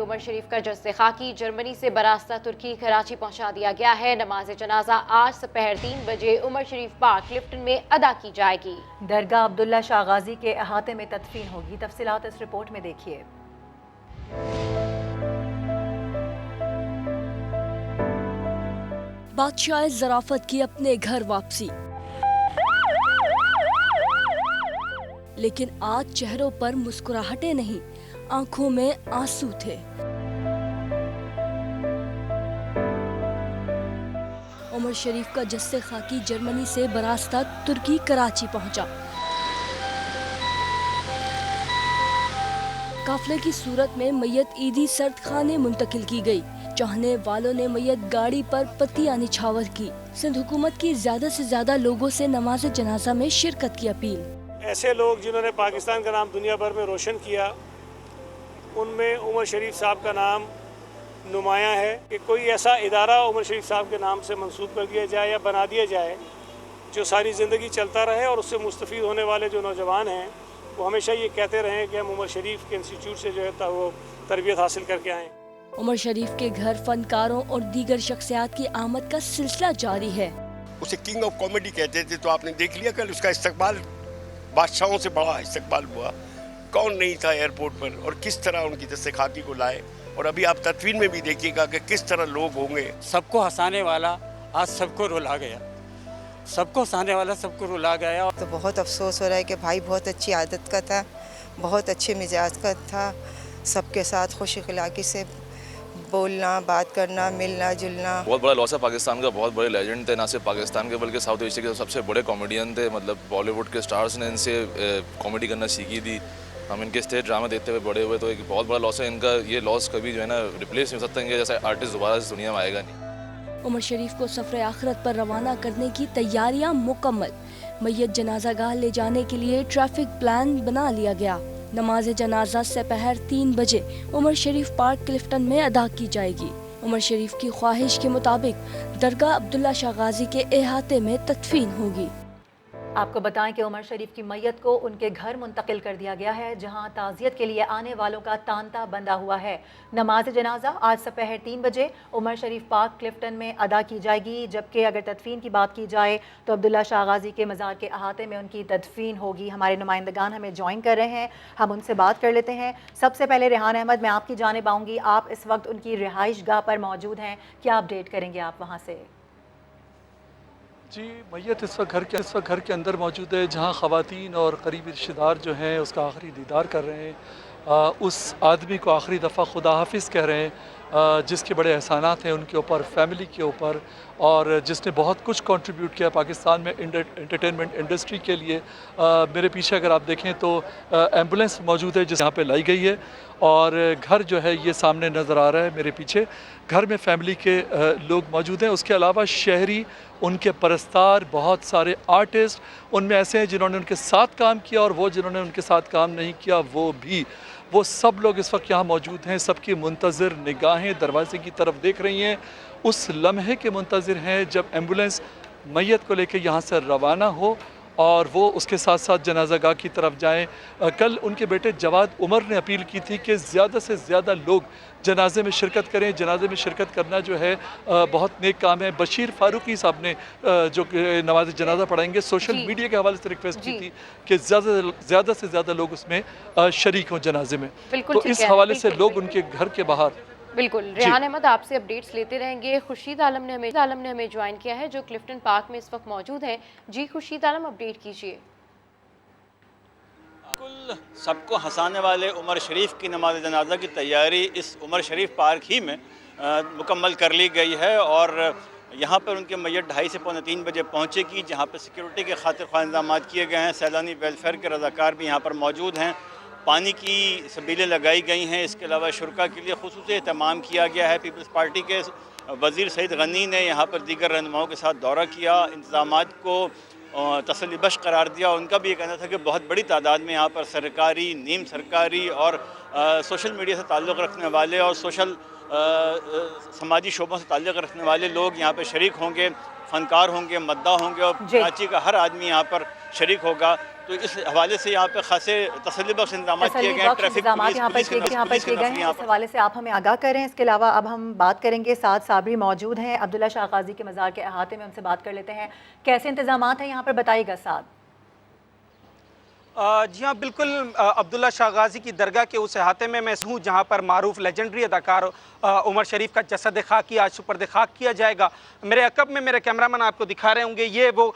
उमर शरीफ का जस्से खाकी जर्मनी से बरास्ता तुर्की कराची पहुंचा दिया गया है। नमाज जनाजा आज दोपहर 3 बजे उमर शरीफ पार्क क्लिफ्टन में अदा की जाएगी। दरगाह अब्दुल्ला शाह गाजी के अहाते में तदफीन होगी। तफसीलात इस रिपोर्ट में देखिए। बादशाह ज़राफत की अपने घर वापसी, लेकिन आज चेहरों पर मुस्कुराहटें नहीं, आंखों में आंसू थे। उमर शरीफ का जस्से खाकी जर्मनी से बरास्ता तुर्की कराची पहुंचा। काफले की सूरत में मैयत ईदी सर्द खाने मुंतकिल की गई। चाहने वालों ने मैयत गाड़ी पर पत्तियां निछावर की। सिंध हुकूमत की ज्यादा से ज्यादा लोगों से नमाज जनाजा में शिरकत की अपील। ऐसे लोग जिन्होंने पाकिस्तान का नाम दुनिया भर में रोशन किया, उनमें उमर शरीफ साहब का नाम नुमायां है कि कोई ऐसा इदारा उमर शरीफ साहब के नाम से मंसूब कर दिया जाए या बना दिया जाए जो सारी ज़िंदगी चलता रहे और उससे मुस्तफ़ीद होने वाले जो नौजवान हैं वो हमेशा ये कहते रहें कि हम उमर शरीफ के इंस्टीट्यूट से जो है वो तरबियत हासिल करके आएँ। उमर शरीफ के घर फनकारों और दीगर शख्सियात की आमद का सिलसिला जारी है। उसे किंग ऑफ कॉमेडी कहते थे, तो आपने देख लिया कल उसका इस्तकबाल, बादशाहों से बड़ा इस्तकबाल हुआ। कौन नहीं था एयरपोर्ट पर और किस तरह उनकी जस्से खाकी को लाए, और अभी आप तदफीन में भी देखिएगा कि किस तरह लोग होंगे। सबको हंसाने वाला आज सबको रुला गया, सबको हंसाने वाला सबको रुला गया। तो बहुत अफसोस हो रहा है कि भाई बहुत अच्छी आदत का था, बहुत अच्छे मिजाज का था, सबके साथ खुश अखलाकी से बोलना, बात करना, मिलना जुलना। बहुत बड़ा लॉस है पाकिस्तान का। बहुत बड़े लेजेंड थे, ना सिर्फ पाकिस्तान के बल्कि साउथ एशिया के सबसे बड़े कॉमेडियन थे। मतलब बॉलीवुड के स्टार्स ने इनसे कॉमेडी करना सीखी थी। हम इनके स्टेज ड्रामा देखते हुए बड़े हुए, तो एक बहुत बड़ा लॉस है इनका। ये लॉस कभी जो है ना रिप्लेस नहीं हो सकता। इनके जैसा आर्टिस्ट दोबारा इस दुनिया में आएगा नहीं। उमर शरीफ को सफर आखिरत पर रवाना करने की तैयारियां मुकम्मल। मैयत जनाजा गाह ले जाने के लिए ट्रैफिक प्लान बना लिया गया। नमाज जनाजा दोपहर 3 बजे उमर शरीफ पार्क क्लिफ्टन में अदा की जाएगी। उमर शरीफ की ख्वाहिश के मुताबिक दरगाह अब्दुल्ला शाह गाजी के अहाते में तदफीन होगी। आपको बताएं कि उमर शरीफ की मैयत को उनके घर मुंतकिल कर दिया गया है, जहां ताज़ियत के लिए आने वालों का तांता बंधा हुआ है। नमाज जनाजा आज दोपहर 3 बजे उमर शरीफ पार्क क्लिफ्टन में अदा की जाएगी, जबकि अगर तदफीन की बात की जाए तो अब्दुल्ला शाह गाजी के मज़ार के अहाते में उनकी तदफीन होगी। हमारे नुमाइंदगान हमें ज्वाइन कर रहे हैं, हम उनसे बात कर लेते हैं। सबसे पहले रेहान अहमद, मैं आपकी जानिब आऊँगी। आप इस वक्त उनकी रिहाइश गाह पर मौजूद हैं, क्या अपडेट करेंगे आप वहाँ से? जी, मैयत इस वक्त घर के अंदर मौजूद है, जहां ख़वातीन और करीबी रिश्तेदार जो हैं उसका आखिरी दीदार कर रहे हैं। उस आदमी को आखिरी दफ़ा खुदा हाफिज़ कह रहे हैं, जिसके बड़े एहसानात हैं उनके ऊपर, फैमिली के ऊपर, और जिसने बहुत कुछ कंट्रीब्यूट किया पाकिस्तान में एंटरटेनमेंट इंडस्ट्री के लिए। मेरे पीछे अगर आप देखें तो एम्बुलेंस मौजूद है जिस यहाँ पे लाई गई है, और घर जो है ये सामने नज़र आ रहा है मेरे पीछे। घर में फैमिली के लोग मौजूद हैं। उसके अलावा शहरी, उनके परस्तार, बहुत सारे आर्टिस्ट, उनमें ऐसे हैं जिन्होंने उनके साथ काम किया और वो जिन्होंने उनके साथ काम नहीं किया वो भी। वो सब लोग इस वक्त यहाँ मौजूद हैं। सबकी मुंतज़िर निगाहें दरवाजे की तरफ देख रही हैं, उस लम्हे के मुंतज़िर हैं जब एम्बुलेंस मैयत को लेकर यहाँ से रवाना हो और वो उसके साथ साथ जनाजा गाह की तरफ जाएं। कल उनके बेटे जवाद उमर ने अपील की थी कि ज़्यादा से ज़्यादा लोग जनाजे में शिरकत करें। जनाजे में शिरकत करना जो है बहुत नेक काम है। बशीर फारूकी साहब ने जो नमाज जनाजा पढ़ाएंगे, सोशल मीडिया के हवाले से रिक्वेस्ट की थी कि ज़्यादा से ज़्यादा लोग उसमें शरीक हों जनाजे में। तो इस हवाले से लोग उनके घर के बाहर। बिल्कुल, रेहान अहमद आपसे अपडेट्स लेते रहेंगे। खुर्शीद आलम ने हमें ज्वाइन किया है जो क्लिफ्टन पार्क में इस वक्त मौजूद हैं। जी खुर्शीद आलम, अपडेट कीजिए। बिल्कुल, सबको हंसाने वाले उमर शरीफ की नमाज जनाजा की तैयारी इस उमर शरीफ पार्क ही में मुकम्मल कर ली गई है, और यहाँ पर उनके मैयत 2:30 से 2:45 बजे पहुँचेगी, जहाँ पर सिक्योरिटी के खातिर ख़ास इंतजाम किए गए हैं। सैलानी वेलफेयर के रज़ाकार भी यहाँ पर मौजूद हैं। पानी की सबीलें लगाई गई हैं। इसके अलावा शुरका के लिए खुसूसी एहतमाम किया गया है। पीपल्स पार्टी के वज़ीर सईद गनी ने यहाँ पर दीगर रहनुमाओं के साथ दौरा किया, इंतज़ामात को तसल्ली बख्श करार दिया। उनका भी ये कहना था कि बहुत बड़ी तादाद में यहाँ पर सरकारी, नीम सरकारी और सोशल मीडिया से ताल्लुक़ रखने वाले और समाजी शोबों से ताल्लुक़ रखने वाले लोग यहाँ पर शरीक होंगे, फ़नकार होंगे, मद्दा होंगे, और कराची का हर आदमी यहाँ पर شریک ہوگا. تو اس حوالے سے یہاں پہ خاصے تسلی بخش انتظامات کیے گئے ہیں. ٹریفک پولیس یہاں پر کیے گئے ہیں. اس حوالے سے آپ ہمیں آگاہ کریں. اس کے علاوہ اب ہم بات کریں گے, ساتھ صابری موجود ہیں عبداللہ شاہ غازی کے مزار کے احاطے میں, ہم سے بات کر لیتے ہیں. کیسے انتظامات ہیں یہاں پر, بتائیے گا ساتھ. جی ہاں بالکل, عبداللہ شاہ غازی کی درگاہ کے اس احاطے میں ہوں جہاں پر معروف لیجنڈری اداکار عمر شریف کا جسد خاکی آج سپرد خاک کیا جائے گا. میرے عقب میں میرے کیمرامین آپ کو دکھا رہے ہوں گے, یہ وہ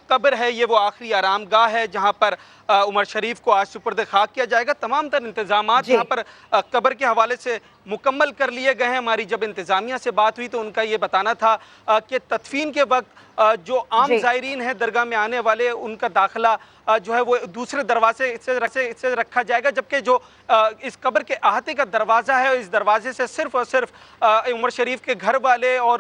قبر ہے, یہ وہ آخری آرام گاہ ہے جہاں پر عمر شریف کو آج سپرد خاک کیا جائے گا. تمام تر انتظامات یہاں پر قبر کے حوالے سے مکمل کر لیے گئے ہیں. ہماری جب انتظامیہ سے بات ہوئی تو ان کا یہ بتانا تھا کہ تدفین کے وقت جو عام زائرین ہیں درگاہ میں آنے والے, ان کا داخلہ جو ہے وہ دوسرے دروازے سے رکھا جائے گا, جبکہ جو اس قبر کے احاطے کا دروازہ ہے اس دروازے سے صرف اور صرف عمر شریف کے گھر والے اور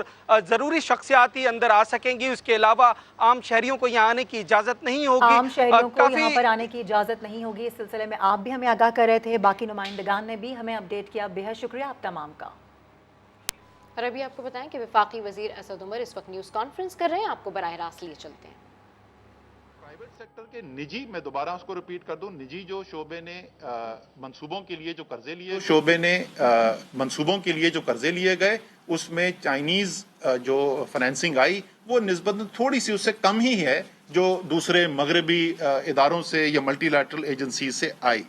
ضروری شخصیات ہی اندر آ سکیں گی. اس کے علاوہ عام شہریوں کو یہاں آنے کی اجازت نہیں ہوگی. عام شہریوں کو یہاں پر آنے کی اجازت نہیں ہوگی. اس سلسلے میں آپ بھی ہمیں آگاہ کر رہے تھے, باقی نمائندگان نے بھی ہمیں اپڈیٹ کیا. بہت شکریہ آپ تمام کا. اور ابھی آپ کو بتائیں کہ وفاقی وزیر اسد عمر اس وقت نیوز کانفرنس کر رہے ہیں. آپ کو براہ راست لیے چلتے ہیں. پرائیویٹ سیکٹر کے نجی, میں دوبارہ اس کو ریپیٹ کر دوں, نجی جو شعبے نے منصوبوں کے لیے جو قرضے لیے گئے اس میں چائنیز جو فنانسنگ آئی وہ نسبتاً تھوڑی سی اس سے کم ہی ہے جو دوسرے مغربی اداروں سے یا ملٹی لیٹرل ایجنسیز سے آئی.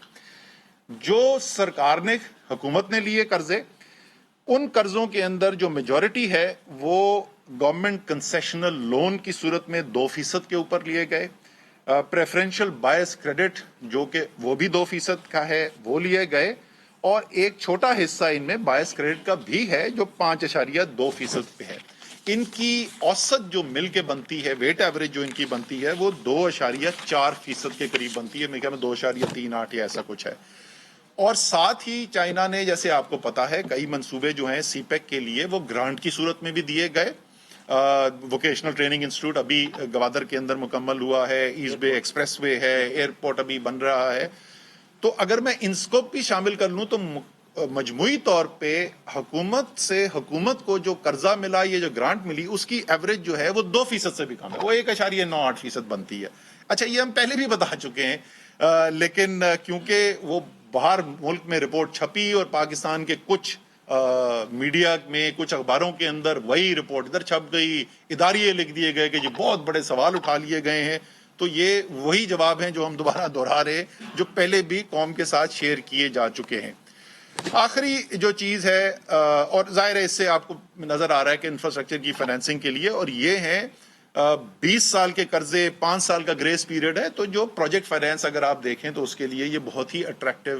جو سرکار نے, حکومت نے لیے قرضے, ان قرضوں کے اندر جو میجورٹی ہے وہ گورنمنٹ کنسیشنل لون کی صورت میں 2% کے اوپر لیے گئے. پریفرنشل بائس کریڈٹ جو کہ وہ بھی 2% کا ہے وہ لیے گئے, اور ایک چھوٹا حصہ ان میں بائس کریڈٹ کا بھی ہے جو 5.2% پہ ہے. ان کی اوسط جو مل کے بنتی ہے, ویٹ ایوریج جو ان کی بنتی ہے وہ 2.4% کے قریب بنتی ہے. میرے خیال میں 2.38 یا ایسا کچھ ہے. اور ساتھ ہی چائنا نے, جیسے آپ کو پتا ہے, کئی منصوبے جو ہیں سی پیک کے لیے وہ گرانٹ کی صورت میں بھی دیے گئے. ووکیشنل ٹریننگ انسٹیٹیوٹ ابھی گوادر کے اندر مکمل ہوا ہے, ایسٹ بے ایکسپریس وے ہے, ایئرپورٹ ابھی بن رہا ہے. تو اگر میں ان کو بھی شامل کر لوں تو مجموعی طور پہ حکومت کو جو قرضہ ملا, یہ جو گرانٹ ملی, اس کی ایوریج جو ہے وہ 2% سے بھی کم ہے, وہ 1.98% بنتی ہے. اچھا, یہ ہم پہلے بھی بتا چکے ہیں, لیکن کیونکہ وہ باہر ملک میں رپورٹ چھپی اور پاکستان کے کچھ میڈیا میں, کچھ اخباروں کے اندر وہی رپورٹ ادھر چھپ گئی, اداریے لکھ دیے گئے کہ یہ بہت بڑے سوال اٹھا لیے گئے ہیں, تو یہ وہی جواب ہیں جو ہم دوبارہ دہرا رہے, جو پہلے بھی قوم کے ساتھ شیئر کیے جا چکے ہیں. آخری جو چیز ہے, اور ظاہر ہے اس سے آپ کو نظر آ رہا ہے کہ انفراسٹرکچر کی فائنینسنگ کے لیے, اور یہ ہیں 20 سال کے قرضے, 5 سال کا گریس پیریڈ ہے. تو جو پروجیکٹ فائنینس اگر آپ دیکھیں تو اس کے لیے یہ بہت ہی اٹریکٹیو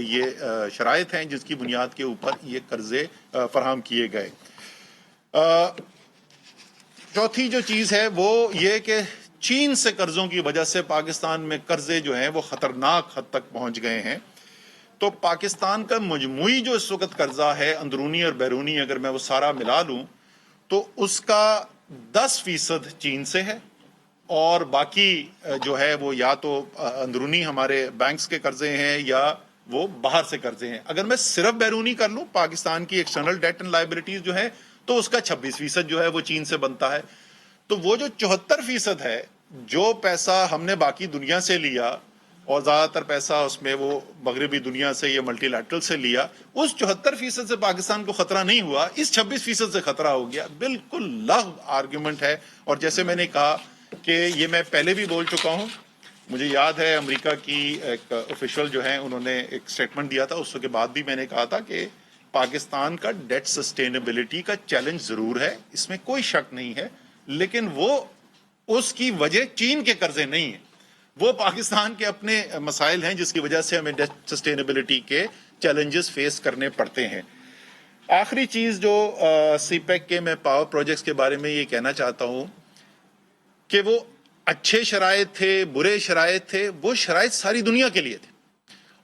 یہ شرائط ہیں جس کی بنیاد کے اوپر یہ قرضے فراہم کیے گئے. چوتھی جو چیز ہے وہ یہ کہ چین سے قرضوں کی وجہ سے پاکستان میں قرضے جو ہیں وہ خطرناک حد تک پہنچ گئے ہیں. تو پاکستان کا مجموعی جو اس وقت قرضہ ہے, اندرونی اور بیرونی, اگر میں وہ سارا ملا لوں تو اس کا 10% چین سے ہے, اور باقی جو ہے وہ یا تو اندرونی ہمارے بینکس کے قرضے ہیں یا وہ باہر سے قرضے ہیں. اگر میں صرف بیرونی کر لوں, پاکستان کی ایکسٹرنل ڈیٹ اینڈ لائبلٹیز جو ہے تو اس کا 26% جو ہے وہ چین سے بنتا ہے. تو وہ جو 74% ہے, جو پیسہ ہم نے باقی دنیا سے لیا, اور زیادہ تر پیسہ اس میں وہ مغربی دنیا سے یا ملٹی لیٹرل سے لیا, اس 74% سے پاکستان کو خطرہ نہیں ہوا, اس 26% سے خطرہ ہو گیا. بالکل لغو آرگیومنٹ ہے. اور جیسے میں نے کہا کہ یہ میں پہلے بھی بول چکا ہوں, مجھے یاد ہے امریکہ کی ایک آفیشل جو ہیں انہوں نے ایک سٹیٹمنٹ دیا تھا, اس کے بعد بھی میں نے کہا تھا کہ پاکستان کا ڈیٹ سسٹینیبلٹی کا چیلنج ضرور ہے, اس میں کوئی شک نہیں ہے, لیکن وہ اس کی وجہ چین کے قرضے نہیں ہیں, وہ پاکستان کے اپنے مسائل ہیں جس کی وجہ سے ہمیں ڈیٹ سسٹینیبلٹی کے چیلنجز فیس کرنے پڑتے ہیں. آخری چیز جو سی پیک کے میں پاور پروجیکٹس کے بارے میں یہ کہنا چاہتا ہوں کہ وہ اچھے شرائط تھے, برے شرائط تھے, وہ شرائط ساری دنیا کے لیے تھے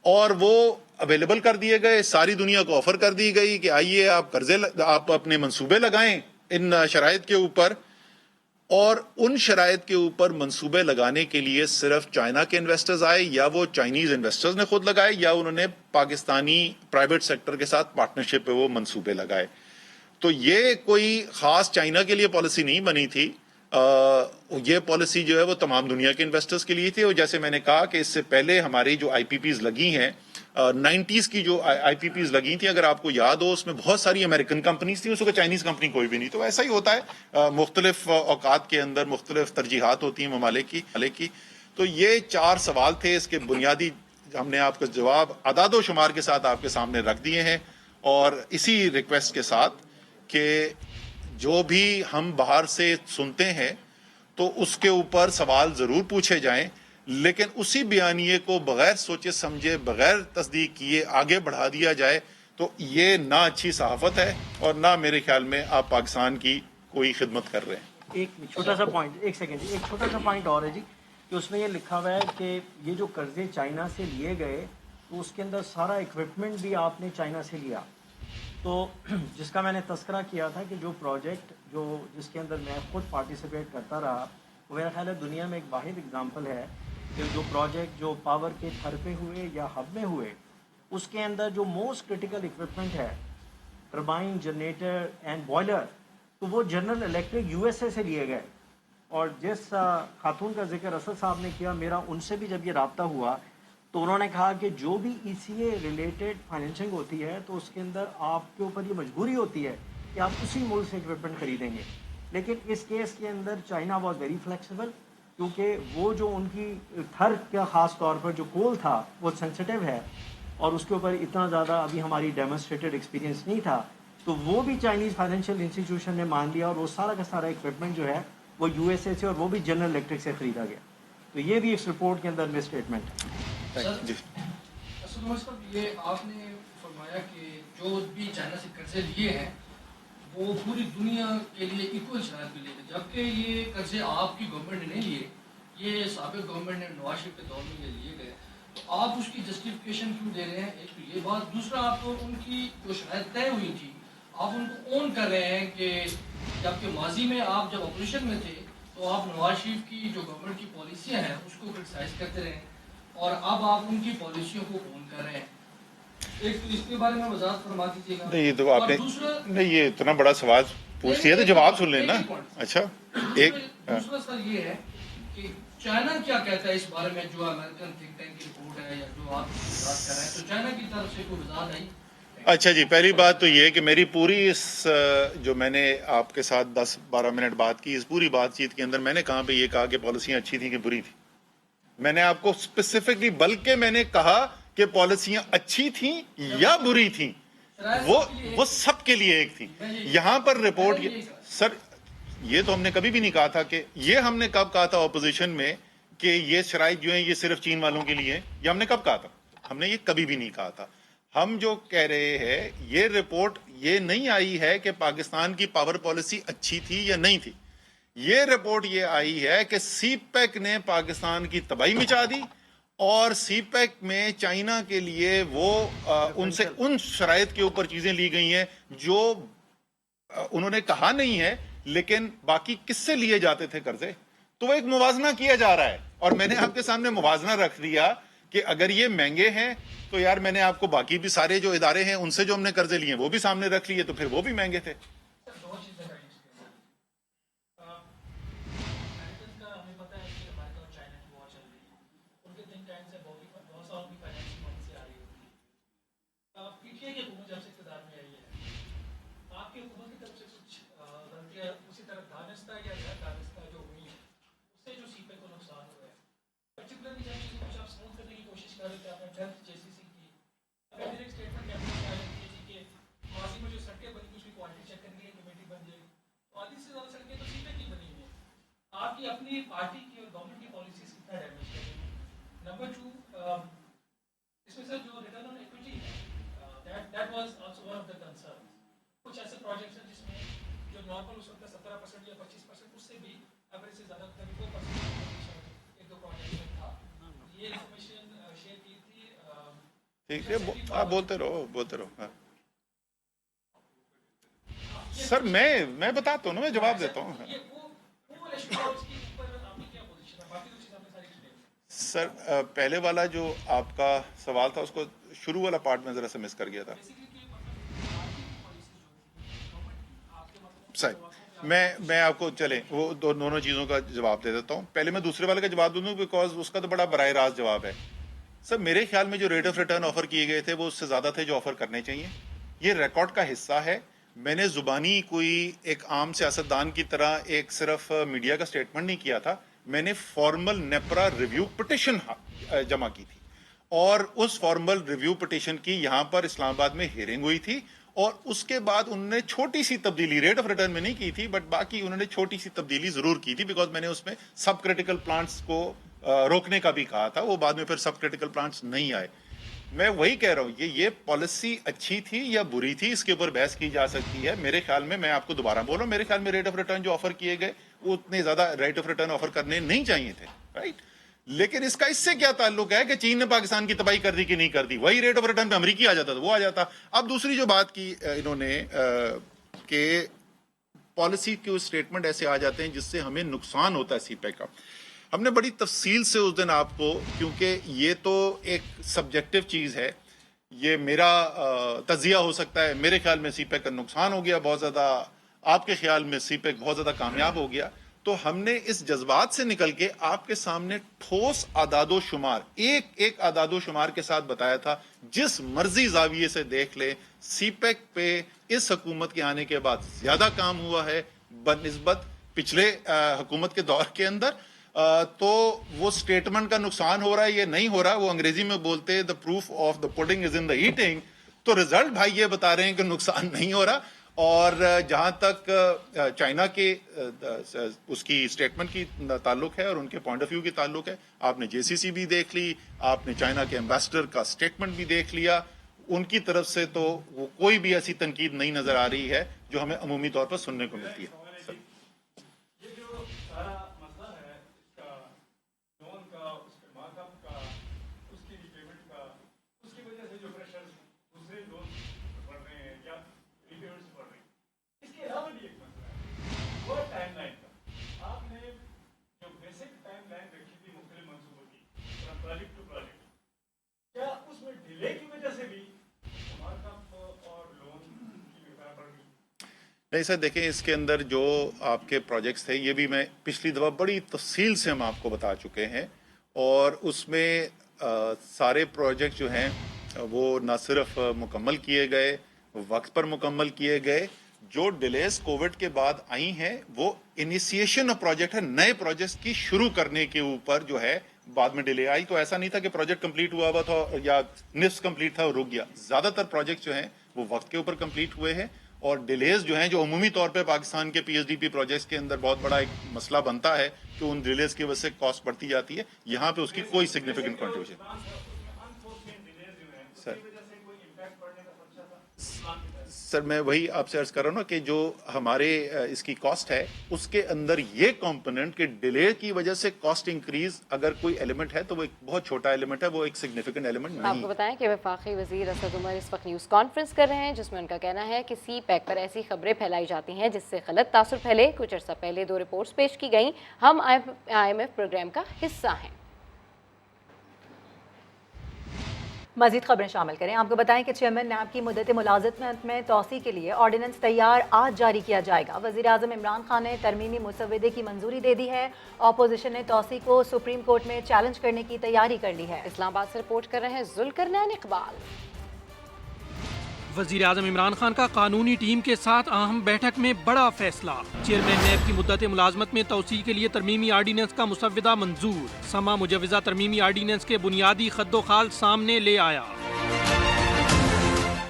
اور وہ اویلیبل کر دیے گئے, ساری دنیا کو آفر کر دی گئی کہ آئیے آپ اپنے منصوبے لگائیں ان شرائط کے اوپر. اور ان شرائط کے اوپر منصوبے لگانے کے لیے صرف چائنا کے انویسٹرز آئے, یا وہ چائنیز انویسٹرز نے خود لگائے, یا انہوں نے پاکستانی پرائیویٹ سیکٹر کے ساتھ پارٹنرشپ پہ وہ منصوبے لگائے. تو یہ کوئی خاص چائنا کے لیے پالیسی نہیں بنی تھی, یہ پالیسی جو ہے وہ تمام دنیا کے انویسٹرز کے لیے تھی، اور جیسے میں نے کہا کہ اس سے پہلے ہماری جو آئی پی پیز لگی ہیں 90s کی جو آئی پی پیز لگی تھیں، اگر آپ کو یاد ہو اس میں بہت ساری امریکن کمپنیز تھیں، اس کو چائنیز کمپنی کوئی بھی نہیں. تو ایسا ہی ہوتا ہے، مختلف اوقات کے اندر مختلف ترجیحات ہوتی ہیں ممالک کی. تو یہ 4 سوال تھے، اس کے بنیادی ہم نے آپ کا جواب اعداد و شمار کے ساتھ آپ کے سامنے رکھ دیے ہیں، اور اسی ریکویسٹ کے ساتھ کہ جو بھی ہم باہر سے سنتے ہیں تو اس کے اوپر سوال ضرور پوچھے جائیں، لیکن اسی بیانیے کو بغیر سوچے سمجھے بغیر تصدیق کیے آگے بڑھا دیا جائے تو یہ نہ اچھی صحافت ہے اور نہ میرے خیال میں آپ پاکستان کی کوئی خدمت کر رہے ہیں. ایک چھوٹا سا پوائنٹ، ایک چھوٹا سا پوائنٹ اور ہے جی، کہ اس میں یہ لکھا ہوا ہے کہ یہ جو قرضے چائنا سے لیے گئے تو اس کے اندر سارا ایکوپمنٹ بھی آپ نے چائنا سے لیا. تو جس کا میں نے تذکرہ کیا تھا کہ جو پروجیکٹ جس کے اندر میں خود پارٹیسپیٹ کرتا رہا، وہ میرا خیال ہے دنیا میں ایک واحد اگزامپل ہے کہ جو پروجیکٹ جو پاور کے تھر پہ ہوئے یا ہب میں ہوئے، اس کے اندر جو موسٹ کرٹیکل ایکوپمنٹ ہے، ٹربائن، جنریٹر اینڈ بوائلر، تو وہ general electric U S A سے لیے گئے. اور جس خاتون کا ذکر اسد صاحب نے کیا، میرا ان سے بھی جب یہ رابطہ ہوا تو انہوں نے کہا کہ جو بھی ای سی اے ریلیٹڈ فائنینسنگ ہوتی ہے تو اس کے اندر آپ کے اوپر یہ مجبوری ہوتی ہے کہ آپ اسی ملک سے ایکوپمنٹ خریدیں گے. لیکن اس کیس کے اندر چائنا واز ویری فلیکسیبل، کیونکہ وہ جو ان کی تھر کا خاص طور پر جو کول تھا وہ سینسیٹیو ہے اور اس کے اوپر اتنا زیادہ ابھی ہماری ڈیمونسٹریٹڈ ایکسپیرینس نہیں تھا، تو وہ بھی چائنیز فائنینشیل انسٹیٹیوشن نے مان لیا اور وہ سارا کا سارا ایکوپمنٹ جو ہے وہ یو ایس اے سے اور وہ بھی جنرل الیکٹرک سے خریدا گیا. تو یہ بھی اس رپورٹ کے اندر میں اسٹیٹمنٹ ہے. یہ آپ نے فرمایا کہ جو بھی چائنا سے قرضے لیے ہیں وہ پوری دنیا کے لیے ایکول شرائط میں لیے گئے، جبکہ یہ قرضے آپ کی گورنمنٹ نے نہیں لیے، یہ سابق گورنمنٹ نے نواز شریف کے دور میں یہ لیے گئے. تو آپ اس کی جسٹیفیکیشن کیوں دے رہے ہیں؟ ایک تو یہ بات. دوسرا، آپ کو ان کی جو شرائط طے ہوئی تھی آپ ان کو اون کر رہے ہیں کہ جبکہ ماضی میں آپ جب اپوزیشن میں تھے تو آپ نواز شریف کی جو گورنمنٹ کی پالیسیاں ہیں اس کو کرٹیسائز کرتے رہے اور اب آپ ان کی پالیسیوں کو اون کر رہے ہیں. ایک تو اس کے بارے میں وضاحت فرما دیجیے گا. نہیں، یہ تو آپ نے نہیں، یہ اتنا بڑا سوال پوچھ لیا تو جواب سن لینا. اچھا، ایک دوسرا سر یہ ہے کہ چائنا کیا کہتا ہے اس بارے میں، جو امریکن تھنک ٹینک کی رپورٹ ہے یا جو آپ بات کر رہے ہیں، تو چائنا کی طرف سے کوئی وضاحت نہیں. اچھا جی، پہلی بات تو یہ کہ میری پوری اس جو میں نے آپ کے ساتھ 10-12 منٹ بات کی، اس پوری بات چیت کے اندر میں نے کہاں پہ یہ کہا کہ پالیسیاں اچھی تھیں کہ بری تھیں. میں نے آپ کو اسپیسیفکلی بلکہ میں نے کہا کہ پالیسیاں اچھی تھیں یا بری تھیں، وہ سب کے لیے ایک تھی. یہاں پر رپورٹ سر، یہ تو ہم نے کبھی بھی نہیں کہا تھا کہ یہ ہم نے کب کہا تھا اپوزیشن میں کہ یہ شرائط جو ہیں یہ صرف چین والوں کے لیے ہیں، یہ ہم نے کب کہا تھا؟ ہم نے یہ کبھی بھی نہیں کہا تھا. ہم جو کہہ رہے ہیں، یہ رپورٹ یہ نہیں آئی ہے کہ پاکستان کی پاور پالیسی اچھی تھی یا نہیں تھی. یہ رپورٹ یہ آئی ہے کہ سی پیک نے پاکستان کی تباہی مچا دی اور سی پیک میں چائنا کے لیے وہ ان سے ان شرائط کے اوپر چیزیں لی گئی ہیں جو انہوں نے کہا نہیں ہے لیکن باقی کس سے لیے جاتے تھے قرضے. تو وہ ایک موازنہ کیا جا رہا ہے اور میں نے آپ کے سامنے موازنہ رکھ دیا کہ اگر یہ مہنگے ہیں تو یار میں نے آپ کو باقی بھی سارے جو ادارے ہیں ان سے جو ہم نے قرضے لیے وہ بھی سامنے رکھ لیے، تو پھر وہ بھی مہنگے تھے. آپ کی اپنی پارٹی کی اور گورنمنٹ کی پالیسیز کتنا ڈیمیج کریں گے. نمبر 2، اس میں سر جو ریٹرن آن ایکویٹی ہے that was also one of the concern. کچھ ایسے پروجیکٹس ہیں جس میں جو نارمل اس وقت 17% یا 25%، اس سے بھی ایوریج سے زیادہ 34% ایک دو پروجیکٹ میں تھا. یہ انفارمیشن شیئر کی تھی. ٹھیک ہے، آپ بولتے رہو. سر میں بتاتا ہوں نا، میں جواب دیتا ہوں. سر پہلے والا جو آپ کا سوال تھا اس کو شروع والا پارٹ میں ذرا سا مس کر گیا تھا. मैं आपको चलें वो दोनों चीज़ों का जवाब दे देता हूँ। पहले मैं दूसरे वाले का जवाब दूँ बिकॉज उसका तो बड़ा बराह रास्त जवाब है। सर मेरे ख्याल में जो रेट ऑफ रिटर्न ऑफर किए गए थे वो उससे ज़्यादा थे जो ऑफर करने चाहिए। ये रिकॉर्ड का हिस्सा है। मैंने ज़ुबानी कोई एक आम सियासतदान की तरह एक सिर्फ मीडिया का स्टेटमेंट नहीं किया था, मैंने फॉर्मल नेपरा रिव्यू पिटिशन जमा की थी और उस फॉर्मल रिव्यू पिटिशन की यहाँ पर इस्लामाबाद में हियरिंग हुई थी और उसके बाद उन्होंने छोटी सी तब्दीली रेट ऑफ रिटर्न में नहीं की थी बट बाकी उन्होंने छोटी सी तब्दीली जरूर की थी बिकॉज मैंने उसमें सब क्रिटिकल प्लांट्स को रोकने का भी कहा था। वो बाद में फिर सब क्रिटिकल प्लांट्स नहीं आए। मैं वही कह रहा हूँ ये पॉलिसी अच्छी थी या बुरी थी इसके ऊपर बहस की जा सकती है। मेरे ख्याल में मैं आपको दोबारा बोल रहा हूँ, मेरे ख्याल में रेट ऑफ रिटर्न जो ऑफर किए गए वो उतने ज्यादा रेट ऑफ रिटर्न ऑफर करने नहीं चाहिए थे, राइट। लेकिन इसका इससे क्या ताल्लुक है कि चीन ने पाकिस्तान की तबाही कर दी कि नहीं कर दी, वही रेट ऑफ रिटर्न पे अमेरिकी आ जाता था वो आ जाता। अब दूसरी जो बात की इन्होंने कि पॉलिसी के स्टेटमेंट ऐसे आ जाते हैं जिससे हमें नुकसान होता है सीपैक का। हमने बड़ी तफसील से उस दिन आपको, क्योंकि ये तो एक सब्जेक्टिव चीज़ है, ये मेरा तजिया हो सकता है, मेरे ख्याल में सीपैक का नुकसान हो गया बहुत ज़्यादा, आपके ख्याल में सीपैक बहुत ज़्यादा कामयाब हो गया, तो हमने इस जज्बात से निकल के आपके सामने ठोस आदादो शुमार एक एक आदादो शुमार के साथ बताया था। जिस मर्जी जाविये से देख ले सीपैक पे इस हुकूमत के आने के बाद ज़्यादा काम हुआ है बनिस्बत पिछले हुकूमत के दौर के अंदर। तो वो स्टेटमेंट का नुकसान हो रहा है ये नहीं हो रहा, वो अंग्रेजी में बोलते हैं the proof of the pudding is in the eating. तो रिजल्ट भाई ये बता रहे हैं कि नुकसान नहीं हो रहा। और जहां तक चाइना के उसकी स्टेटमेंट की ताल्लुक है और उनके पॉइंट ऑफ व्यू की ताल्लुक है, आपने जेसीसी भी देख ली, आपने चाइना के एम्बेसडर का स्टेटमेंट भी देख लिया, उनकी तरफ से तो वो कोई भी ऐसी तनकीद नहीं नजर आ रही है जो हमें अमूमी तौर पर सुनने को मिलती है। नहीं सर देखें, इसके अंदर जो आपके प्रोजेक्ट्स थे ये भी मैं पिछली दफ़ा बड़ी तफसील से हम आपको बता चुके हैं और उसमें सारे प्रोजेक्ट जो हैं वो न सिर्फ मुकम्मल किए गए, वक्त पर मुकम्मल किए गए। जो डिलेस कोविड के बाद आई हैं वो इनिशिएशन ऑफ प्रोजेक्ट है, नए प्रोजेक्ट्स की शुरू करने के ऊपर जो है बाद में डिले आई। तो ऐसा नहीं था कि प्रोजेक्ट कंप्लीट हुआ था या निफ्स कंप्लीट था और रुक गया। ज़्यादातर प्रोजेक्ट जो हैं वो वक्त के ऊपर कंप्लीट हुए हैं और डिलेज जो हैं जो अमूमी तौर पे पाकिस्तान के पीएचडीपी प्रोजेक्ट्स के अंदर बहुत बड़ा एक मसला बनता है कि उन डिलेज की वजह से कॉस्ट बढ़ती जाती है, यहाँ पे उसकी कोई सिग्निफिकेंट कंट्रीब्यूशन। सर मैं वही आपसे अर्ज कर रहा हूँ ना कि जो हमारे इसकी कॉस्ट है उसके अंदर ये कंपोनेंट के डिले की वजह से कॉस्ट इंक्रीज अगर कोई एलिमेंट है तो वो एक बहुत छोटा एलिमेंट है, वो एक सिग्निफिकेंट एलिमेंट नहीं। आपको बताएं कि वफाकी वजीर असद उमर इस वक्त न्यूज़ कॉन्फ्रेंस कर रहे हैं जिसमें उनका कहना है कि सी पैक पर ऐसी खबरें फैलाई जाती हैं जिससे गलत तासुर फैले। कुछ अर्सा पहले 2 रिपोर्ट्स पेश की गई, हम IMF प्रोग्राम का हिस्सा हैं। मज़ीद खबरें शामिल करें। आपको बताएं कि चेयरमैन नैब की मुद्दत मुलाज़मत में तोसी के लिए ऑर्डिनेंस तैयार आज जारी किया जाएगा। वज़ीर-ए-आज़म इमरान खान ने तरमीमी मुसव्वदे की मंजूरी दे दी है। अपोजिशन ने तोसी को सुप्रीम कोर्ट में चैलेंज करने की तैयारी कर ली है। इस्लामाबाद से रिपोर्ट कर रहे हैं जुल्करनैन इकबाल। वज़ीर-ए-आज़म इमरान खान का कानूनी टीम के साथ अहम बैठक में बड़ा फैसला। चेयरमैन नैब की मुद्दत मुलाजमत में तौसी के लिए तरमीमी आर्डीनेंस का मुसव्वदा मंजूर। समा मुजव्वज़ा तरमीमी आर्डीनेंस के बुनियादी खद्दो-खाल सामने ले आया।